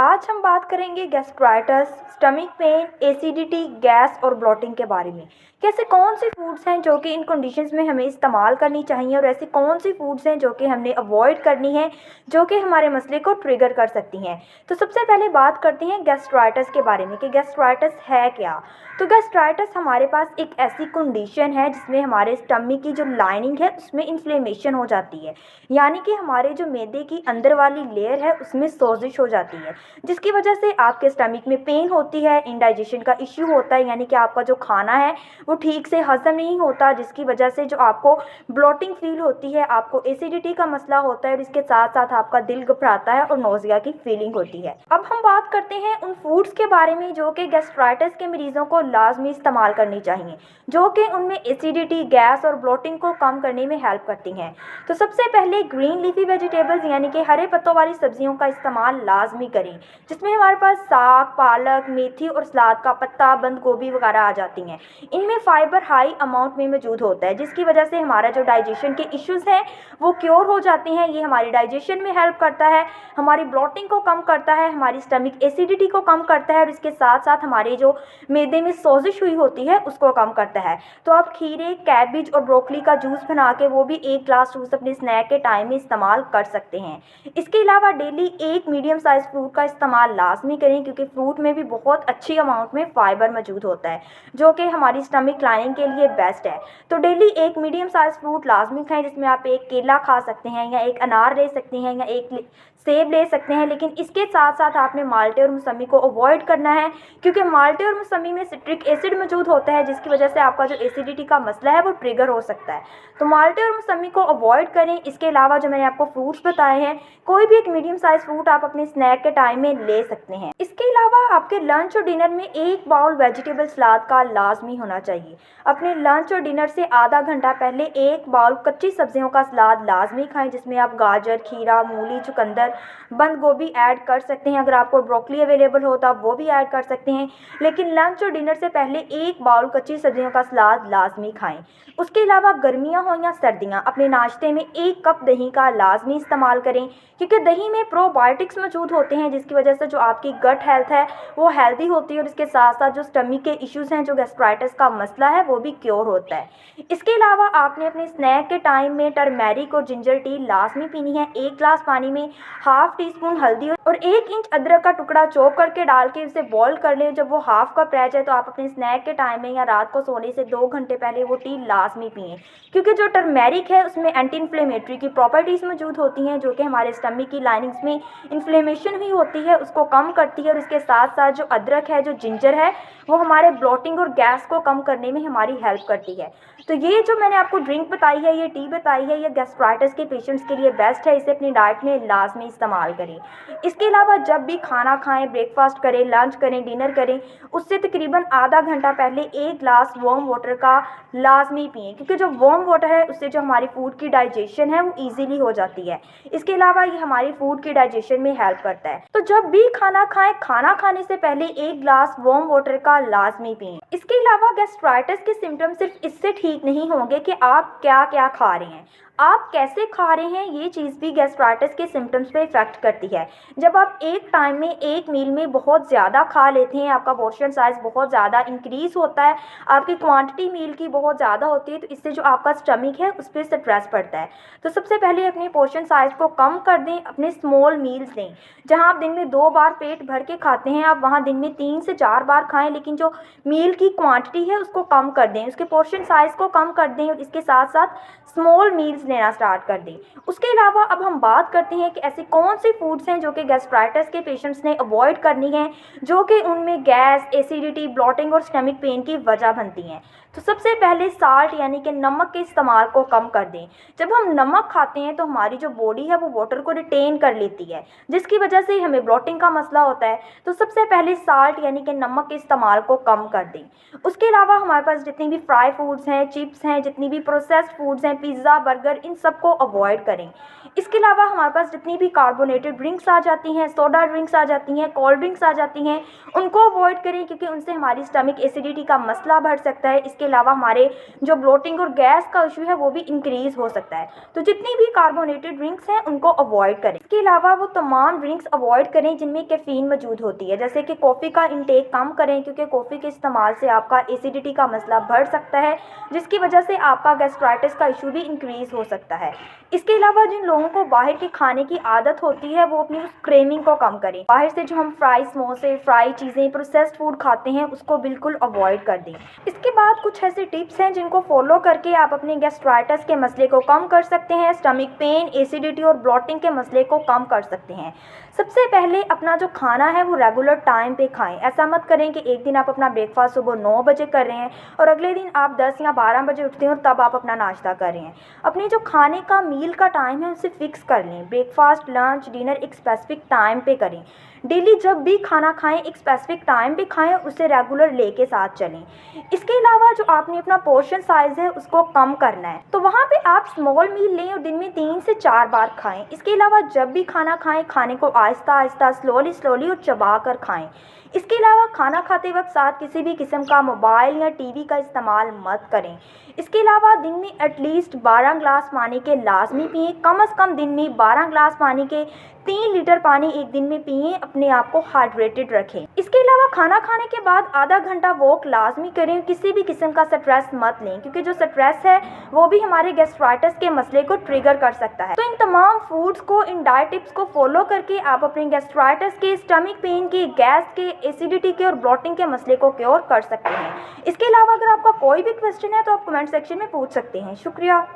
आज हम बात करेंगे gastritis, stomach pain, acidity, gas और ब्लोटिंग के बारे में। कैसे कौन सी फूड्स हैं जो कि इन कंडीशंस में हमें इस्तेमाल करनी चाहिए और ऐसी कौन सी फूड्स हैं जो कि हमने अवॉइड करनी है, जो कि हमारे मसले को ट्रिगर कर सकती हैं। तो सबसे पहले बात करते हैं गैस्ट्राइटिस के बारे में कि गैस्ट्राइटिस है क्या। तो गैस्ट्राइटिस हमारे पास एक ऐसी कंडीशन है जिसमें हमारे स्टमक की जो लाइनिंग है उसमें इन्फ्लेमेशन हो जाती है, यानी कि हमारे जो मैदे की अंदर वाली लेयर है उसमें सोजिश हो जाती है, जिसकी वजह से आपके स्टमक में पेन होती है, इंडाइजेशन का इश्यू होता है, यानी कि आपका जो खाना है वो ठीक से हजम नहीं होता, जिसकी वजह से जो आपको ब्लोटिंग फील होती है, आपको एसिडिटी का मसला होता है और इसके साथ साथ आपका दिल घबराता है और नोजिया की फीलिंग होती है। अब हम बात करते हैं उन फूड्स के बारे में जो कि गैस्ट्राइटिस के मरीजों को लाजमी इस्तेमाल करनी चाहिए, जो कि उनमें एसिडिटी, गैस और ब्लोटिंग को कम करने में हेल्प करती हैं। तो सबसे पहले ग्रीन लीफी वेजिटेबल्स यानी कि हरे पत्तों वाली सब्जियों का इस्तेमाल लाजमी करें, जिसमें हमारे पास साग, पालक, मेथी और सलाद का पत्ता, बंद गोभी वगैरह आ जाती हैं। इनमें फाइबर हाई अमाउंट में मौजूद होता है, जिसकी वजह से हमारा जो डाइजेशन के इश्यूज़ हैं वो क्योर हो जाते हैं। ये हमारी डाइजेशन में हेल्प करता है, हमारी ब्लोटिंग को कम करता है, हमारी स्टमक एसिडिटी को कम करता है और इसके साथ साथ हमारे जो मैदे में सोजिश हुई होती है उसको कम करता है। तो आप खीरे, कैबिज और ब्रोकली का जूस बना के वो भी 1 ग्लास जूस अपने स्नैक के टाइम में इस्तेमाल कर सकते हैं। इसके अलावा डेली 1 मीडियम साइज फ्रूट का इस्तेमाल लाजमी करें, क्योंकि फ्रूट में भी बहुत अच्छी अमाउंट में फाइबर मौजूद होता है, जो कि हमारी स्टमक लाइनिंग के लिए बेस्ट है। तो डेली 1 मीडियम साइज फ्रूट लाजमी खाएं, जिसमें आप 1 केला खा सकते हैं या 1 अनार ले सकते हैं या 1 सेब ले सकते हैं। लेकिन इसके साथ साथ आपने माल्टे और मौसमी को अवॉइड करना है, क्योंकि माल्टे और मौसमी में सिट्रिक एसिड मौजूद होता है, जिसकी वजह से आपका जो एसिडिटी का मसला है वो ट्रिगर हो सकता है। तो माल्टे और मौसमी को अवॉइड करें। इसके अलावा जो मैंने आपको फ्रूट्स बताए हैं, कोई भी एक मीडियम साइज फ्रूट आप अपने स्नैक के टाइम में ले सकते हैं। इसके अलावा आपके लंच और डिनर में 1 बाउल वेजिटेबल सलाद का लाजमी होना चाहिए। अपने लंच और डिनर से आधा घंटा पहले 1 बाउल कच्ची सब्जियों का सलाद लाजमी खाएं, जिसमें आप गाजर, खीरा, मूली, चुकंदर, बंद गोभी ऐड कर सकते हैं। अगर आपको ब्रोकली अवेलेबल हो तो आप वो भी ऐड कर सकते हैं, लेकिन लंच और डिनर से पहले 1 बाउल कच्ची सब्जियों का सलाद लाजमी खाएं। उसके अलावा गर्मियां हो या सर्दियां, अपने नाश्ते में 1 कप दही का लाजमी इस्तेमाल करें, क्योंकि दही में प्रोबायोटिक्स मौजूद होते हैं, जिसकी वजह से जो आपकी गट हेल्थ है वो हेल्दी होती है और इसके साथ साथ जो स्टमक के इश्यूज़ हैं, जो गैस्ट्राइटिस का मसला है, वो भी क्योर होता है। इसके अलावा आपने अपने स्नैक के टाइम में टर्मेरिक और जिंजर टी लाजमी पीनी है। 1 ग्लास पानी में हाफ टी स्पून हल्दी और 1 इंच अदरक का टुकड़ा चॉप करके डाल के उसे बॉईल कर लें। जब वो हाफ कप रह जाए तो आप अपने स्नैक के टाइम में या रात को सोने से 2 घंटे पहले वो टी लाजमी पिएं, क्योंकि जो टर्मेरिक है उसमें एंटी इन्फ्लेमेटरी की प्रॉपर्टीज़ मौजूद होती हैं, जो कि हमारे स्टमक की लाइनिंग्स में इन्फ्लेमेशन हुई होती है उसको कम करती है। और इसके साथ साथ जो अदरक है, जो जिंजर है, वो हमारे ब्लोटिंग और गैस को कम करने में हमारी हेल्प करती है। तो ये जो मैंने आपको ड्रिंक बताई है, ये टी बताई है, ये गैस्ट्राइटिस के पेशेंट्स के लिए बेस्ट है। इसे अपनी डाइट में लाजमी इस्तेमाल करें। इसके अलावा जब भी खाना खाएं, ब्रेकफास्ट करें, लंच करें, डिनर करें, उससे तकरीबन आधा घंटा पहले 1 ग्लास वार्म वाटर का लाजमी पिएं, क्योंकि जो वार्म वाटर है उससे जो हमारी फूड की डाइजेशन है वो ईजिली हो जाती है। इसके अलावा ये हमारी फूड की डाइजेशन में हेल्प करता है। तो जब भी खाना खाएं, खाना खाने से पहले 1 ग्लास वार्म वाटर का लाजमी पिएं। इसके अलावा गैस्ट्राइटिस के सिम्टम सिर्फ इससे ठीक नहीं होंगे कि आप क्या क्या खा रहे हैं, आप कैसे खा रहे हैं, ये चीज़ भी गैस्ट्राइटिस के सिम्टम्स पे इफेक्ट करती है। जब आप एक टाइम में एक मील में बहुत ज़्यादा खा लेते हैं, आपका पोर्शन साइज़ बहुत ज़्यादा इंक्रीज़ होता है, आपकी क्वांटिटी मील की बहुत ज़्यादा होती है, तो इससे जो आपका स्टमक है उस पर स्ट्रेस पड़ता है। तो सबसे पहले अपने पोर्शन साइज़ को कम कर दें, अपने स्मॉल मील्स लें। जहाँ आप दिन में 2 बार पेट भर के खाते हैं, आप वहाँ दिन में 3 से 4 बार खाएँ, लेकिन जो मील की क्वांटिटी है उसको कम कर दें, उसके पोर्शन साइज़ को कम कर दें और इसके साथ साथ स्मॉल मील्स लेना स्टार्ट कर दें। उसके अलावा अब हम बात करते हैं कि ऐसी कौन सी फूड्स हैं जो कि गैस्ट्राइटिस के पेशेंट्स ने अवॉइड करनी है, जो कि उनमें गैस, एसिडिटी, ब्लोटिंग और स्टमक पेन की वजह बनती हैं। तो सबसे पहले साल्ट यानी कि नमक के इस्तेमाल को कम कर दें। जब हम नमक खाते हैं तो हमारी जो बॉडी है वो वाटर को रिटेन कर लेती है, जिसकी वजह से हमें ब्लोटिंग का मसला होता है। तो सबसे पहले साल्ट यानी कि नमक के इस्तेमाल को कम कर दें। उसके अलावा हमारे पास जितनी भी फ्राई फूड्स हैं, चिप्स हैं, जितनी भी प्रोसेस्ड फूड्स हैं, पिज़्ज़ा, बर्गर, इन सबको अवॉइड करें। इसके अलावा हमारे पास जितनी भी कार्बोनेटेड ड्रिंक्स आ जाती हैं, सोडा ड्रिंक्स आ जाती हैं, कोल्ड ड्रिंक्स आ जाती हैं, उनको अवॉइड करें क्योंकि उनसे हमारी स्टमक एसिडिटी का मसला बढ़ सकता है। इसके अलावा हमारे जो ब्लोटिंग और गैस का इशू है वो भी इंक्रीज़ हो सकता है। तो जितनी भी कार्बोनेटेड ड्रिंक्स हैं उनको अवॉइड करें। इसके अलावा वो तमाम ड्रिंक्स अवॉइड करें जिनमें कैफ़ीन मौजूद होती है, जैसे कि कॉफ़ी का इंटेक कम करें क्योंकि कॉफ़ी के इस्तेमाल से आपका एसिडिटी का मसला बढ़ सकता है, जिसकी वजह से आपका गैस्ट्राइटिस का इशू भी इंक्रीज़ हो सकता है। इसके अलावा जिन लोगों को बाहर के खाने की आदत होती है वो अपनी उस क्रेविंग को कम करें। बाहर से जो हम फ्राई समोसे, फ्राई चीज़ें, प्रोसेस्ड फूड खाते हैं उसको बिल्कुल अवॉइड कर दें। इसके बाद कुछ ऐसे टिप्स हैं जिनको फॉलो करके आप अपने गैस्ट्राइटिस के मसले को कम कर सकते हैं, स्टमक पेन, एसिडिटी और ब्लोटिंग के मसले को कम कर सकते हैं। सबसे पहले अपना जो खाना है वो रेगुलर टाइम पे खाएं। ऐसा मत करें कि एक दिन आप अपना ब्रेकफास्ट सुबह 9 बजे कर रहे हैं और अगले दिन आप 10 या 12 बजे उठते हैं और तब आप अपना नाश्ता कर रहे हैं। अपनी जो खाने का मील का टाइम है उसे फिक्स कर लें। ब्रेकफास्ट, लंच, डिनर एक स्पेसिफिक टाइम पे करें। डेली जब भी खाना खाएं एक स्पेसिफिक टाइम पे खाएं, उसे रेगुलर लेके साथ चलें। इसके अलावा जो आपने अपना पोर्शन साइज़ है उसको कम करना है, तो वहाँ पे आप स्मॉल मील लें और दिन में 3 से 4 बार खाएं। इसके अलावा जब भी खाना खाएं खाने को आहिस्ता आहिस्ता, स्लोली और चबा कर खाएं। इसके अलावा खाना खाते वक्त साथ किसी भी किस्म का मोबाइल या टीवी का इस्तेमाल मत करें। इसके अलावा दिन में एटलीस्ट 12 ग्लास पानी के लाजमी पिएँ। कम से कम दिन में 12 ग्लास पानी के 3 लीटर पानी एक दिन में पिएँ। अपने आप को हाइड्रेटेड रखें। इसके अलावा खाना खाने के बाद आधा घंटा वॉक लाजमी करें। किसी भी किस्म का स्ट्रेस मत लें क्योंकि जो स्ट्रेस है वो भी हमारे गैस्ट्राइटिस के मसले को ट्रिगर कर सकता है। तो इन तमाम फूड्स को, इन डाइट टिप्स को फॉलो करके आप अपने गैस्ट्राइटिस के, स्टमक पेन के, गैस के, एसिडिटी के और ब्लोटिंग के मसले को क्योर कर सकते हैं। इसके अलावा अगर आपका कोई भी क्वेश्चन है तो आप कमेंट सेक्शन में पूछ सकते हैं। शुक्रिया।